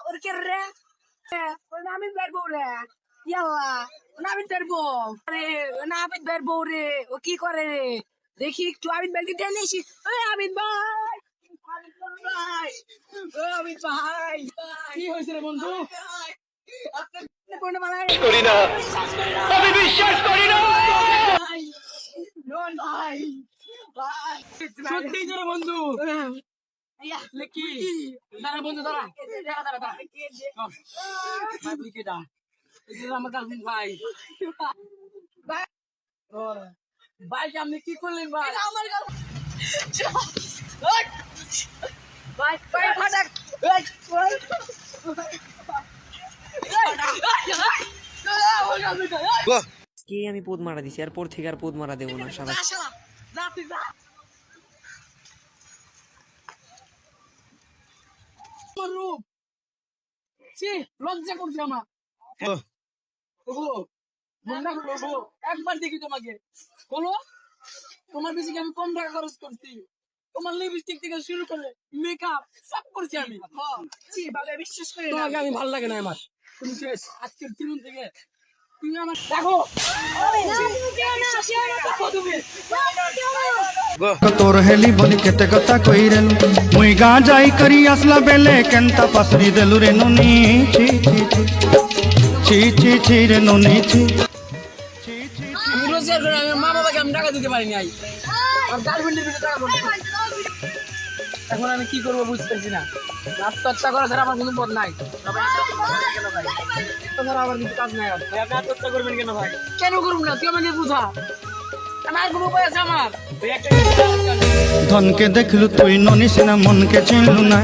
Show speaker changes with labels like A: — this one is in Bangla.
A: ওর কে রে নাবিদ বের বউ রে ইয়াল্লা নাবিদ বের বউ আরে নাবিদ বের বউ রে ও কি করে রে দেখি একটু আবিদ ভাইকে টেনে এসি আবিদ ভাই আবিদ ভাই কি হয়েছে রে বন্ধু
B: করি না আমি বিশ্বাস করি না
A: ভাই
C: সত্যি রে বন্ধু কি দাঁড়া বন্ধু দাঁড়া আমার গার্লফ্রেন্ড ভাই ভাই আপনি কি করলেন ভাই
A: আমার ভাই ভাই ফাটাক
D: কে আমি পোদ মারা দিছি আর পর থেকে আর পোদ মারা দেবো না সারা
C: লজ্জা করছে আমার একবার দেখি তোমাকে বলো তোমার বেশি আমি কম টাকা খরচ করছি তোমার লিপস্টিক থেকে শুরু করে মেকআপ সব করছি আমি
A: বিশ্বাস করি
C: তোমাকে আমি ভালো লাগে না আমার তুমি শেষ আজকের দিন থেকে তুমি আমার দেখো
E: তোর হেলি বলি কেতে কথা কইরেন মুই গা যাই করি আসলা বেলে কেনতা পাসরি দেলু রে ননি ছি ছি ছি ছি ছি রে ননি ছি
C: আমি রোজগার করে আমি মা বাবাকে আমি টাকা দিতে পারিনি আই আর গার্লফ্রেন্ডের ভিতরে টাকা বলতে এখন আমি কি করবো বুঝতেছি না আত্মহত্যা করা ছাড়া আমার কোনো পথ নাই আমার কিছু কাজ নাই আপনি আত্মহত্যা করবেন কেন ভাই কেন করবো না তুই আমাকে বুঝা আমার কোনো উপায় আছে আমার
E: ধনকে দেখলু তুই ননিস না মনকে চিনলু না